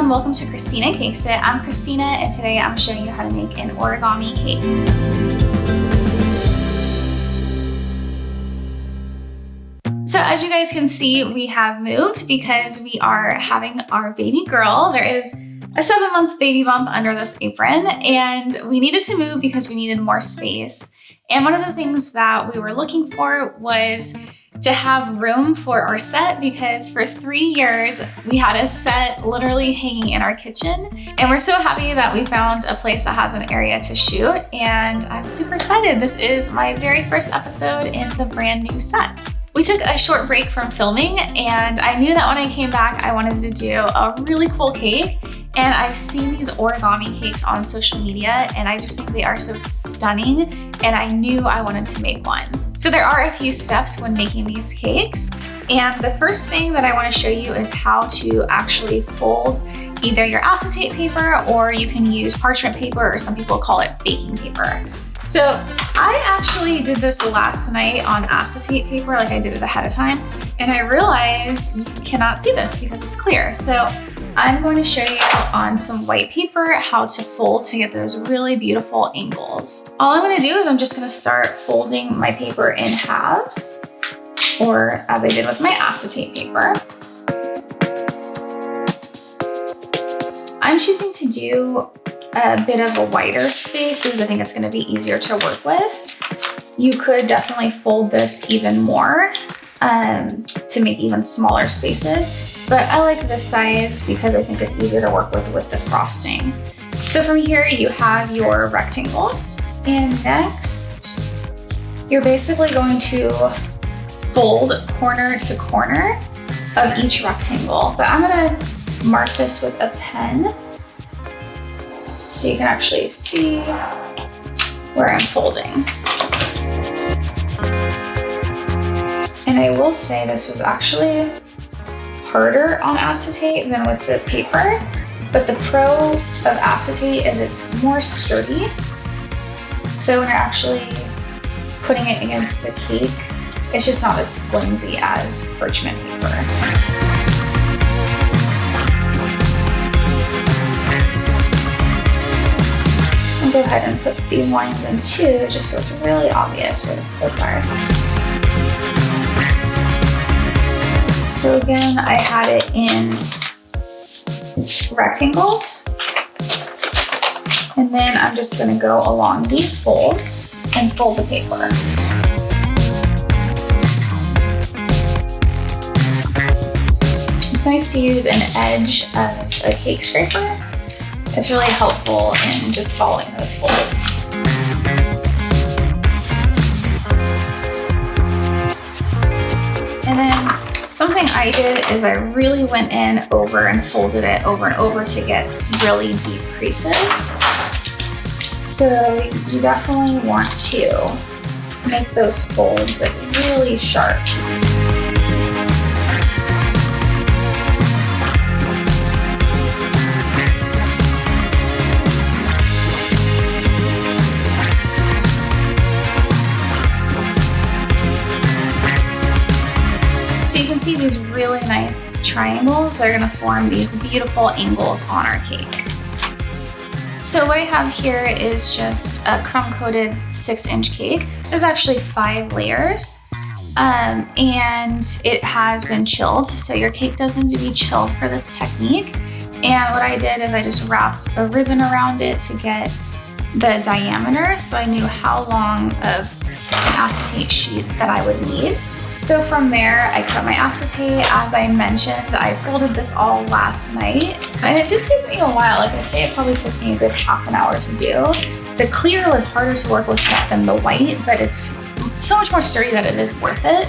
everyone, welcome to Christina Cakes It. I'm Christina and today I'm showing you how to make an origami cake. So as you guys can see, we have moved because we are having our baby girl. There is a 7-month baby bump under this apron and we needed to move because we needed more space. And one of the things that we were looking for was to have room for our set because for 3 years we had a set literally hanging in our kitchen, and we're so happy that we found a place that has an area to shoot, and I'm super excited. This is my very first episode in the brand new set. We took a short break from filming and I knew that when I came back I wanted to do a really cool cake, and I've seen these origami cakes on social media and I just think they are so stunning and I knew I wanted to make one. So there are a few steps when making these cakes, and the first thing that I want to show you is how to actually fold either your acetate paper, or you can use parchment paper, or some people call it baking paper. So I actually did this last night on acetate paper, like I did it ahead of time, and I realized you cannot see this because it's clear. So I'm going to show you on some white paper how to fold to get those really beautiful angles. All I'm going to do is I'm just going to start folding my paper in halves, or as I did with my acetate paper. I'm choosing to do a bit of a wider space because I think it's going to be easier to work with. You could definitely fold this even more to make even smaller spaces, but I like this size because I think it's easier to work with the frosting. So from here you have your rectangles, and next you're basically going to fold corner to corner of each rectangle, but I'm going to mark this with a pen so you can actually see where I'm folding. And I will say this was actually harder on acetate than with the paper, but the pro of acetate is it's more sturdy. So when you're actually putting it against the cake, it's just not as flimsy as parchment paper. I'll go ahead and put these lines in too, just so it's really obvious where the folds are. So again, I had it in rectangles, and then I'm just going to go along these folds and fold the paper. It's nice to use an edge of a cake scraper. It's really helpful in just following those folds. And then something I did is I really went in over and folded it over and over to get really deep creases. So you definitely want to make those folds like really sharp. So you can see these really nice triangles that are going to form these beautiful angles on our cake. So what I have here is just a crumb-coated 6-inch cake. There's actually 5 layers, and it has been chilled, so your cake does need to be chilled for this technique. And what I did is I just wrapped a ribbon around it to get the diameter, so I knew how long of an acetate sheet that I would need. So from there, I cut my acetate. As I mentioned, I folded this all last night, and it did take me a while. Like I say, it probably took me a good half an hour to do. The clear was harder to work with than the white, but it's so much more sturdy that it is worth it.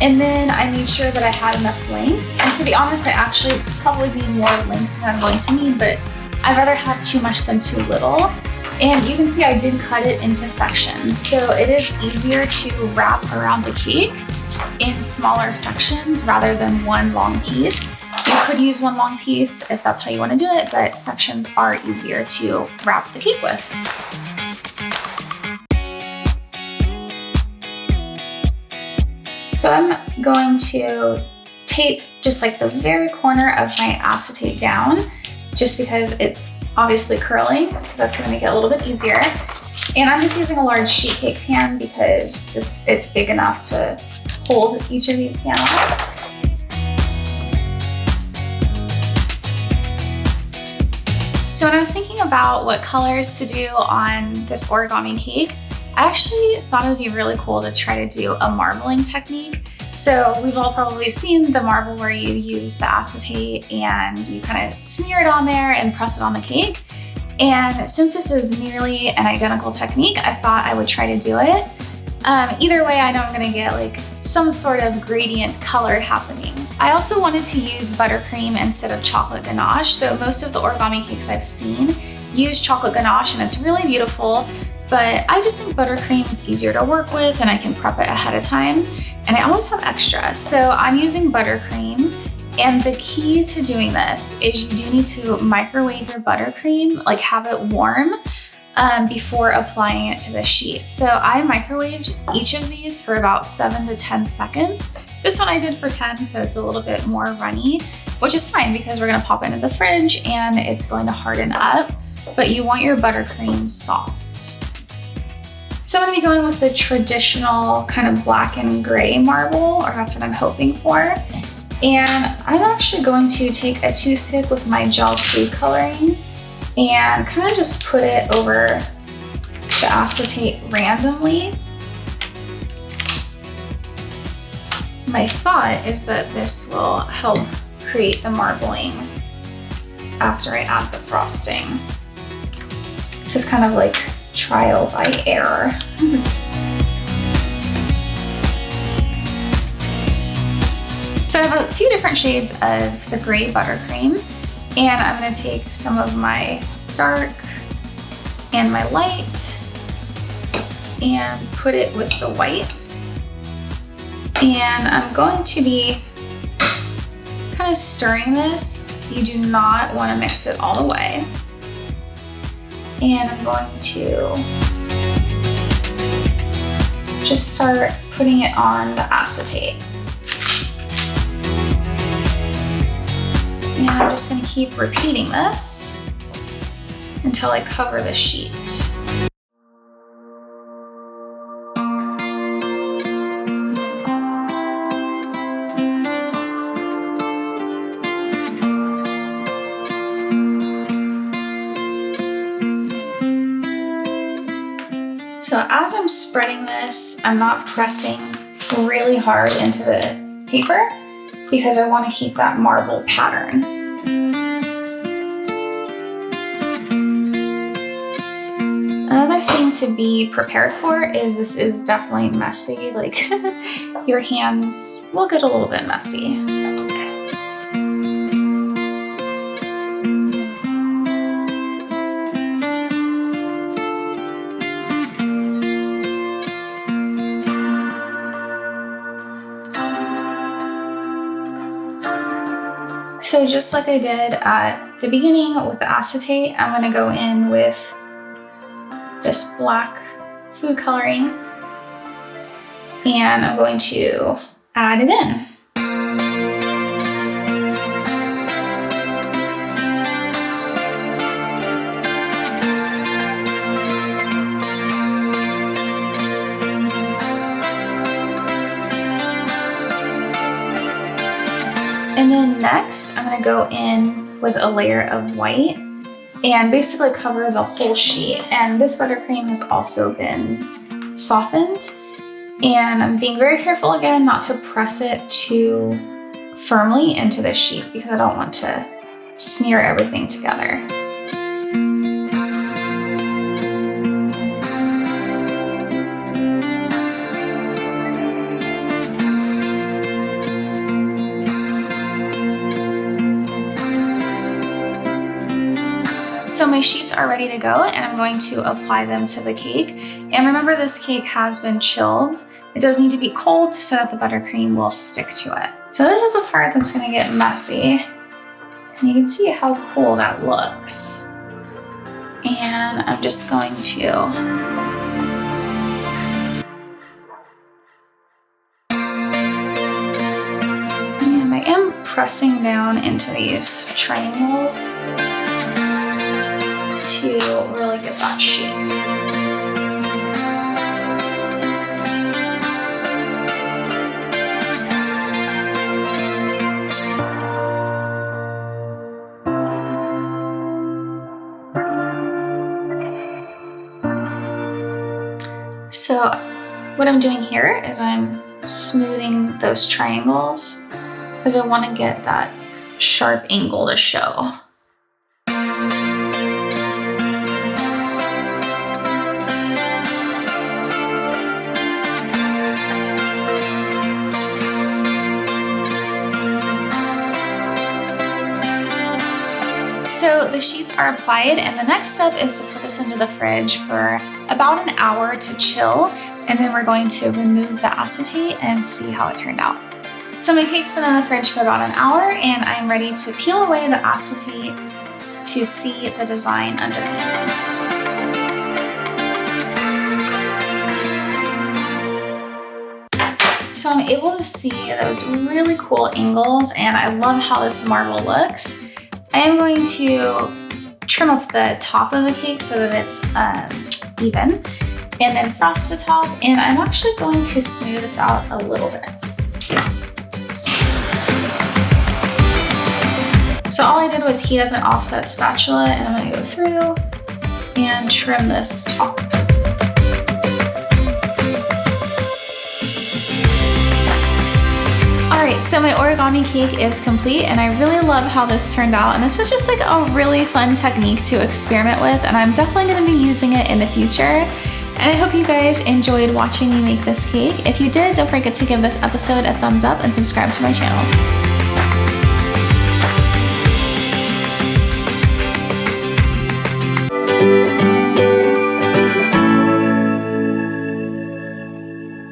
And then I made sure that I had enough length. And to be honest, I actually probably need more length than I'm going to need, but I'd rather have too much than too little. And you can see I did cut it into sections, so it is easier to wrap around the cake in smaller sections rather than one long piece. You could use one long piece if that's how you want to do it, but sections are easier to wrap the cake with. So I'm going to tape just like the very corner of my acetate down, just because it's obviously curling, so that's gonna make it a little bit easier. And I'm just using a large sheet cake pan because it's big enough to hold each of these panels. So when I was thinking about what colors to do on this origami cake, I actually thought it would be really cool to try to do a marbling technique. So we've all probably seen the marble where you use the acetate and you kind of smear it on there and press it on the cake. And since this is nearly an identical technique, I thought I would try to do it. Either way, I know I'm gonna get like some sort of gradient color happening. I also wanted to use buttercream instead of chocolate ganache. So most of the origami cakes I've seen use chocolate ganache and it's really beautiful, but I just think buttercream is easier to work with and I can prep it ahead of time. And I always have extra. So I'm using buttercream. And the key to doing this is you do need to microwave your buttercream, like have it warm before applying it to the sheet. So I microwaved each of these for about 7 to 10 seconds. This one I did for 10, so it's a little bit more runny, which is fine because we're gonna pop it into the fridge and it's going to harden up, but you want your buttercream soft. So I'm gonna be going with the traditional kind of black and gray marble, or that's what I'm hoping for. And I'm actually going to take a toothpick with my gel food coloring and kind of just put it over the acetate randomly. My thought is that this will help create the marbling after I add the frosting. It's just kind of like trial by error. So I have a few different shades of the gray buttercream, and I'm gonna take some of my dark and my light and put it with the white. And I'm going to be kind of stirring this. You do not wanna mix it all the way. And I'm going to just start putting it on the acetate. And I'm just gonna keep repeating this until I cover the sheet. So as I'm spreading this, I'm not pressing really hard into the paper because I want to keep that marble pattern. Another thing to be prepared for is this is definitely messy. Like your hands will get a little bit messy. So just like I did at the beginning with the acetate, I'm gonna go in with this black food coloring and I'm going to add it in. And then next, I'm gonna go in with a layer of white and basically cover the whole sheet. And this buttercream has also been softened. And I'm being very careful again not to press it too firmly into the sheet because I don't want to smear everything together. So my sheets are ready to go and I'm going to apply them to the cake. And remember, this cake has been chilled. It does need to be cold so that the buttercream will stick to it. So this is the part that's gonna get messy. And you can see how cool that looks. And I'm just going to and by pressing down into these triangles to really get that shape. So what I'm doing here is I'm smoothing those triangles because I want to get that sharp angle to show. So the sheets are applied, and the next step is to put this into the fridge for about an hour to chill, and then we're going to remove the acetate and see how it turned out. So my cake's been in the fridge for about an hour, and I'm ready to peel away the acetate to see the design underneath. So I'm able to see those really cool angles, and I love how this marble looks. I am going to trim up the top of the cake so that it's even, and then frost the top, and I'm actually going to smooth this out a little bit. So all I did was heat up an offset spatula, and I'm gonna go through and trim this top. Alright, so my origami cake is complete, and I really love how this turned out, and this was just like a really fun technique to experiment with, and I'm definitely going to be using it in the future. And I hope you guys enjoyed watching me make this cake. If you did, don't forget to give this episode a thumbs up and subscribe to my channel.